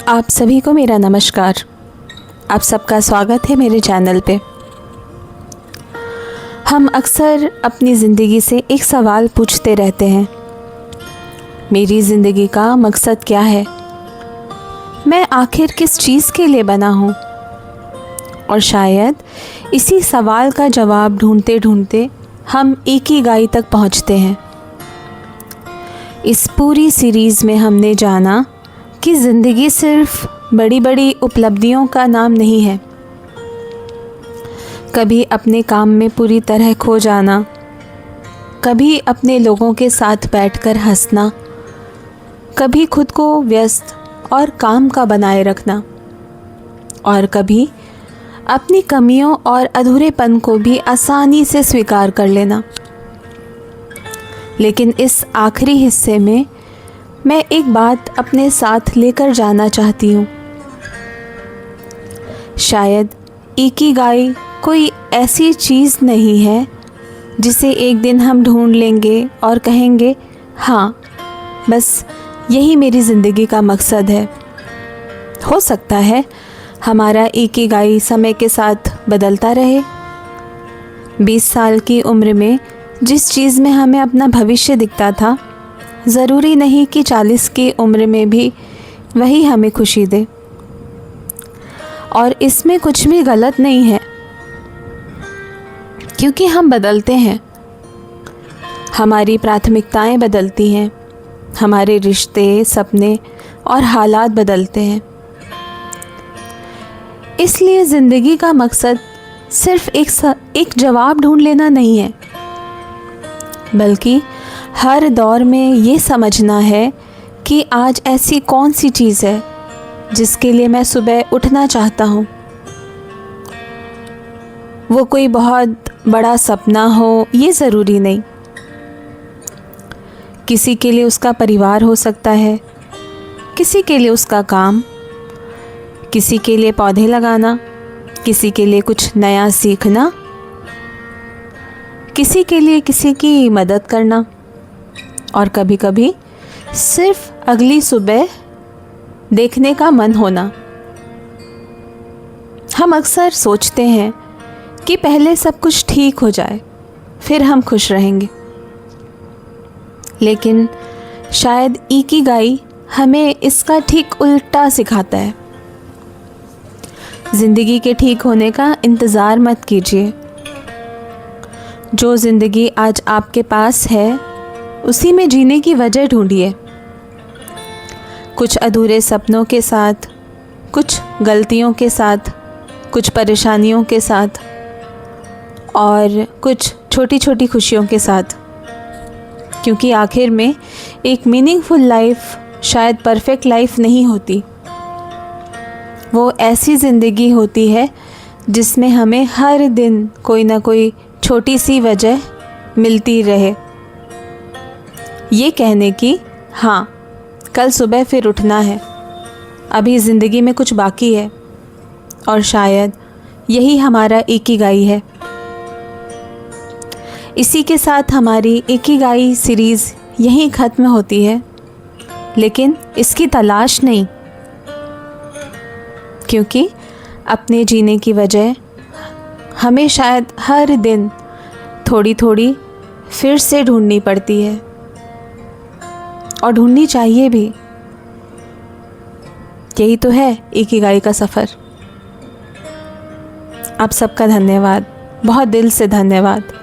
आप सभी को मेरा नमस्कार। आप सबका स्वागत है मेरे चैनल पे। हम अक्सर अपनी ज़िंदगी से एक सवाल पूछते रहते हैं, मेरी ज़िंदगी का मकसद क्या है, मैं आखिर किस चीज़ के लिए बना हूँ। और शायद इसी सवाल का जवाब ढूंढते ढूंढते हम इकिगाई तक पहुँचते हैं। इस पूरी सीरीज़ में हमने जाना कि ज़िंदगी सिर्फ बड़ी बड़ी उपलब्धियों का नाम नहीं है। कभी अपने काम में पूरी तरह खो जाना, कभी अपने लोगों के साथ बैठकर हंसना, कभी खुद को व्यस्त और काम का बनाए रखना, और कभी अपनी कमियों और अधूरेपन को भी आसानी से स्वीकार कर लेना। लेकिन इस आखिरी हिस्से में मैं एक बात अपने साथ लेकर जाना चाहती हूँ। शायद इकिगाई कोई ऐसी चीज़ नहीं है जिसे एक दिन हम ढूंढ लेंगे और कहेंगे, हाँ बस यही मेरी ज़िंदगी का मकसद है। हो सकता है हमारा इकिगाई समय के साथ बदलता रहे। 20 साल की उम्र में जिस चीज़ में हमें अपना भविष्य दिखता था, ज़रूरी नहीं कि 40 की उम्र में भी वही हमें खुशी दे। और इसमें कुछ भी गलत नहीं है, क्योंकि हम बदलते हैं, हमारी प्राथमिकताएं बदलती हैं, हमारे रिश्ते, सपने और हालात बदलते हैं। इसलिए ज़िंदगी का मकसद सिर्फ एक जवाब ढूंढ लेना नहीं है, बल्कि हर दौर में ये समझना है कि आज ऐसी कौन सी चीज़ है जिसके लिए मैं सुबह उठना चाहता हूँ। वो कोई बहुत बड़ा सपना हो ये ज़रूरी नहीं। किसी के लिए उसका परिवार हो सकता है, किसी के लिए उसका काम, किसी के लिए पौधे लगाना, किसी के लिए कुछ नया सीखना, किसी के लिए किसी की मदद करना, और कभी कभी सिर्फ अगली सुबह देखने का मन होना। हम अक्सर सोचते हैं कि पहले सब कुछ ठीक हो जाए, फिर हम खुश रहेंगे। लेकिन शायद इकिगाई हमें इसका ठीक उल्टा सिखाता है। ज़िंदगी के ठीक होने का इंतज़ार मत कीजिए। जो ज़िंदगी आज आपके पास है, उसी में जीने की वजह ढूंढिए। कुछ अधूरे सपनों के साथ, कुछ गलतियों के साथ, कुछ परेशानियों के साथ, और कुछ छोटी छोटी खुशियों के साथ। क्योंकि आखिर में एक मीनिंगफुल लाइफ शायद परफेक्ट लाइफ नहीं होती। वो ऐसी ज़िंदगी होती है जिसमें हमें हर दिन कोई ना कोई छोटी सी वजह मिलती रहे, ये कहने की, हाँ कल सुबह फिर उठना है, अभी ज़िंदगी में कुछ बाकी है। और शायद यही हमारा इकिगाई है। इसी के साथ हमारी इकिगाई सीरीज़ यहीं ख़त्म होती है, लेकिन इसकी तलाश नहीं, क्योंकि अपने जीने की वजह हमें शायद हर दिन थोड़ी थोड़ी फिर से ढूंढनी पड़ती है, और ढूंढनी चाहिए भी। यही तो है इकिगाई का सफ़र। आप सबका धन्यवाद, बहुत दिल से धन्यवाद।